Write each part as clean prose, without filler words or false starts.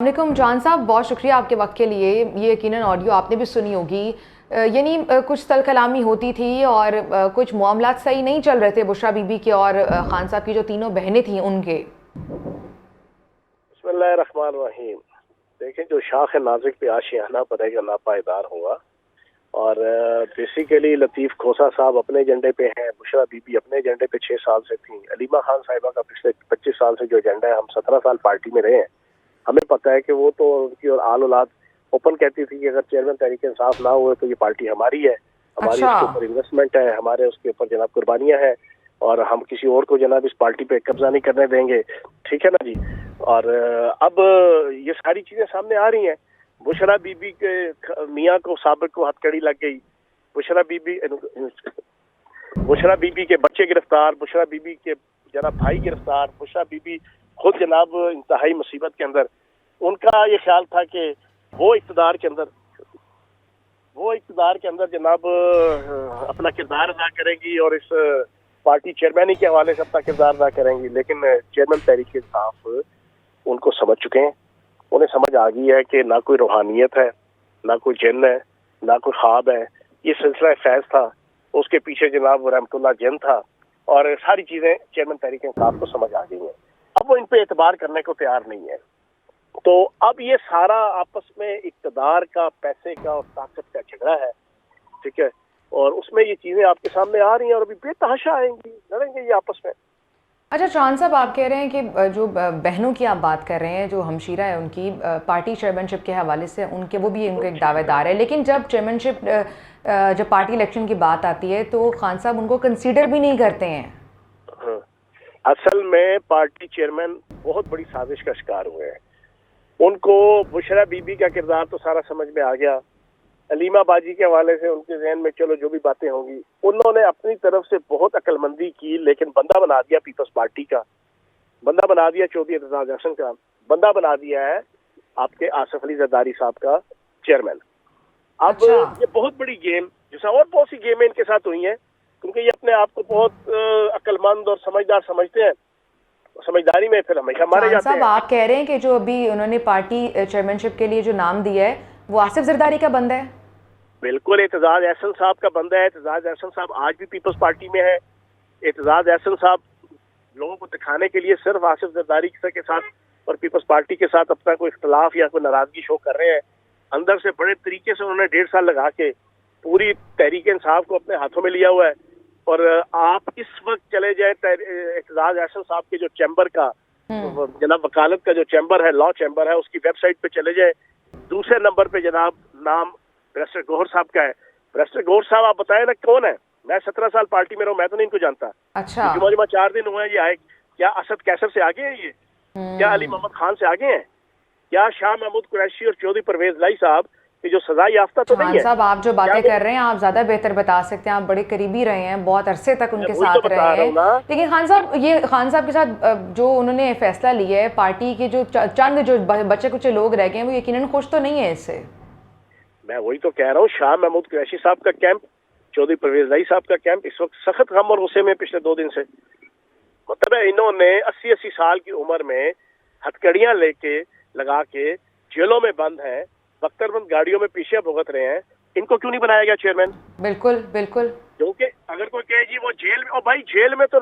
वालेकुम जान साहब, बहुत शुक्रिया आपके वक्त के लिए। ये यकीनन ऑडियो आपने भी सुनी होगी। यानी कुछ तलकलामी होती थी और कुछ मामलात सही नहीं चल रहे थे बुशरा बीबी के और खान साहब की जो तीनों बहनें थी उनके। बिस्मिल्लाहिर्रहमानिर्रहीम। देखें, जो शाख नाजुक पे आशियाना बनेगा ना पायदार होगा। और बेसिकली लतीफ़ खोसा साहब अपने एजेंडे पे हैं, बुशरा बीबी अपने एजेंडे पे 6 साल से थी। अलीमा खान साहिबा का पिछले 25 साल से जो एजेंडा है, हम 17 साल पार्टी में रहे हैं, हमें पता है कि वो तो उनकी और आल औलाद ओपन कहती थी कि अगर चेयरमैन तहरीक इंसाफ ना हुए तो ये पार्टी हमारी है, हमारी अच्छा। उसके ऊपर इन्वेस्टमेंट है, हमारे उसके ऊपर जनाब कुर्बानियां हैं और हम किसी और को जनाब इस पार्टी पे कब्जा नहीं करने देंगे। ठीक है ना जी। और अब ये सारी चीजें सामने आ रही हैं। बुशरा बीबी के मियाँ को साबिक को हथकड़ी लग गई। बुशरा बीबी बुशरा बीबी के बच्चे गिरफ्तार, बुशरा बीबी के जनाब भाई गिरफ्तार, बुशरा बीबी खुद जनाब इंतहाई मुसीबत के अंदर। उनका ये ख्याल था कि वो इक़्तिदार के अंदर जनाब अपना किरदार अदा करेंगी और इस पार्टी चेयरमैनी के हवाले से अपना किरदार अदा करेंगी। लेकिन चेयरमैन तहरीक इंसाफ उनको समझ चुके हैं। उन्हें समझ आ गई है कि ना कोई रूहानियत है, ना कोई जिन्न है, ना कोई ख्वाब है। ये सिलसिला फैज था, उसके पीछे जनाब रहमतुल्लाह जिन्न था और सारी चीजें चेयरमैन तहरीक इंसाफ को समझ आ गई हैं। अब वो इन पे एतबार करने को तैयार नहीं है। तो अब ये सारा आपस में इक़्तिदार का, पैसे का और ताकत का झगड़ा है। ठीक है। और उसमें ये चीजें आपके सामने आ रही हैं और अभी बेतहाशा आएंगी, लड़ेंगे ये आपस में। अच्छा चांद साहब, आप कह रहे हैं कि जो बहनों की आप बात कर रहे हैं, जो हमशीरा है उनकी पार्टी चेयरमैनशिप के हवाले से उनके वो भी उनके एक दावेदार है, लेकिन जब चेयरमैनशिप जब पार्टी इलेक्शन की बात आती है तो खान साहब उनको कंसीडर भी नहीं करते हैं। हाँ। असल में पार्टी चेयरमैन बहुत बड़ी साजिश का शिकार हुए हैं। उनको बुशरा बीबी का किरदार तो सारा समझ में आ गया। अलीमा बाजी के हवाले से उनके जहन में चलो जो भी बातें होंगी, उन्होंने अपनी तरफ से बहुत अक्लमंदी की, लेकिन बंदा बना दिया पीपल्स पार्टी का, बंदा बना दिया चौधरी एतजाज अहसन का, बंदा बना दिया है आपके आसिफ अली जरदारी साहब का चेयरमैन। अब अच्छा। ये बहुत बड़ी गेम, जैसा और बहुत सी गेमें इनके साथ हुई हैं, क्योंकि ये अपने आप को बहुत अक्लमंद और समझदार समझते हैं। समझदारी में फिर हमेशा मारे जाते साहब, हैं। आप कह रहे हैं कि जो अभी उन्होंने पार्टी चेयरमैनशिप के लिए जो नाम दिया है वो आसिफ जरदारी का बंदा है। बिल्कुल एतजाज अहसन साहब का बंदा है। एतजाज अहसन साहब आज भी पीपल्स पार्टी में है। एतजाज अहसन साहब लोगों को दिखाने के लिए सिर्फ आसिफ जरदारी के साथ और पीपल्स पार्टी के साथ अपना कोई इख्तलाफ या कोई नाराजगी शो कर रहे हैं। अंदर से बड़े तरीके से उन्होंने 1.5 साल लगा के पूरी तहरीक इंसाफ को अपने हाथों में लिया हुआ है। और आप इस वक्त चले जाए एतजाज अहसन साहब के जो चैम्बर का जनाब वकालत का जो चैम्बर है, लॉ चैम्बर है, उसकी वेबसाइट पे चले जाए, दूसरे नंबर पे जनाब नाम बैरिस्टर गौहर साहब का है। बैरिस्टर गौहर साहब आप बताएं ना कौन है? मैं 17 साल पार्टी में रहा हूँ, मैं तो नहीं इनको जानता। अच्छा। जुमा 4 दिन हुए हैं ये आए। क्या असद कैसर से आगे हैं ये? क्या अली मोहम्मद खान से आगे हैं? क्या शाह महमूद कुरैशी और चौधरी परवेज लाई साहब की जो सजा याफ्ता तो नहीं है? साहब, आप जो बातें कर रहे हैं आप ज्यादा बेहतर बता सकते हैं, आप बड़े करीबी रहे हैं, बहुत अरसे तक उनके साथ रहे हैं। लेकिन खान साहब, ये खान साहब के साथ जो उन्होंने फैसला लिया है, पार्टी के जो चंद जो बच्चे कुछ लोग रह गए हैं वो यकीनन खुश तो नहीं है इससे। मैं वही तो कह रहा हूँ, शाह महमूद कुरैशी साहब का कैंप, चौधरी परवेज लाई साहब का कैंप इस वक्त सख्त गम और गुस्से में पिछले 2 दिन से। मतलब है इन्होंने 80-80 साल की उम्र में हथकड़ियां लेके लगा के जेलों में बंद हैं, बख्तरबंद गाड़ियों में पीछे भुगत रहे हैं। इनको क्यों नहीं बनाया गया चेयरमैन? बिल्कुल बिल्कुल। क्योंकि अगर कोई कहे जी वो जेल में, और भाई जेल में तो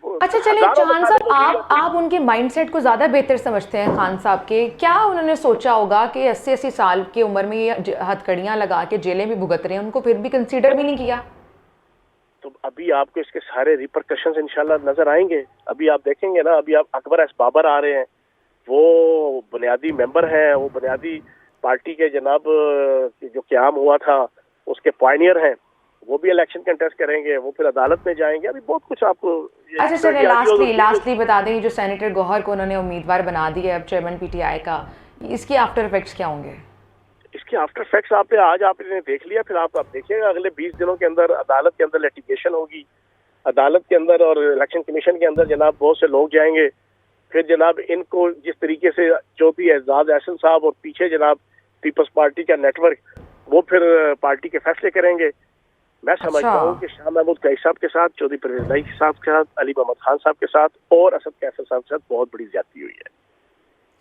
अच्छा चलिए खान साहब, आप उनके माइंडसेट को ज्यादा बेहतर समझते हैं। खान साहब के क्या उन्होंने सोचा होगा कि 80-80 साल की उम्र में ये हथकड़ियां लगा के जेलें भी भुगत रहे हैं, उनको फिर भी कंसीडर भी नहीं किया? तो अभी आपको इसके सारे रिपरकशंस इंशाल्लाह नजर आएंगे। अभी आप देखेंगे ना, अभी आप अकबर एस बाबर आ रहे हैं, वो बुनियादी मेंबर हैं, वो बुनियादी पार्टी के जनाब जो क़याम हुआ था उसके पायनियर हैं, वो भी इलेक्शन कंटेस्ट करेंगे, वो फिर अदालत में जाएंगे। अभी बहुत कुछ आपको। अच्छा चलिए, लास्टली बता दें, जो सेनेटर गौहर को उन्होंने उम्मीदवार बना दिया अब चेयरमैन पीटीआई का, इसके आफ्टर इफेक्ट्स क्या होंगे? इसके आफ्टर इफेक्ट्स आपने आज आपने देख लिया, फिर आप देखिएगा अगले 20 दिनों के अंदर अदालत के अंदर लिटिगेशन होगी, अदालत के अंदर और इलेक्शन कमीशन के अंदर जनाब बहुत से लोग जाएंगे। फिर जनाब इनको जिस तरीके से चौधरी एतजाज अहसन साहब और पीछे जनाब पीपल्स पार्टी का नेटवर्क, वो फिर पार्टी के फैसले करेंगे। मैं समझता हूँ कि शाह महमूद कुरैशी साहब के साथ, चौधरी परवेज लाई साहब के साथ, अली मोहम्मद खान साहब के साथ और असद कैसर साहब के साथ बहुत बड़ी ज्यादती हुई है।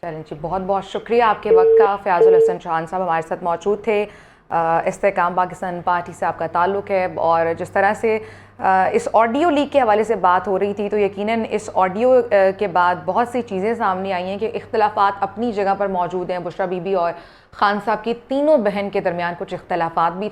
चलें जी, बहुत बहुत शुक्रिया आपके वक्त का। फ़याज़ुल हसन चौहान साहब हमारे साथ मौजूद थे। इस्तेहकाम पाकिस्तान पार्टी से आपका ताल्लुक़ है, और जिस तरह से इस ऑडियो लीक के हवाले से बात हो रही थी, तो यकीनन इस ऑडियो के बाद बहुत सी चीज़ें सामने आई हैं कि इख्तलाफात अपनी जगह पर मौजूद हैं। बुशरा बीबी और खान साहब की तीनों बहन के दरमियान कुछ इख्तलाफात भी थे।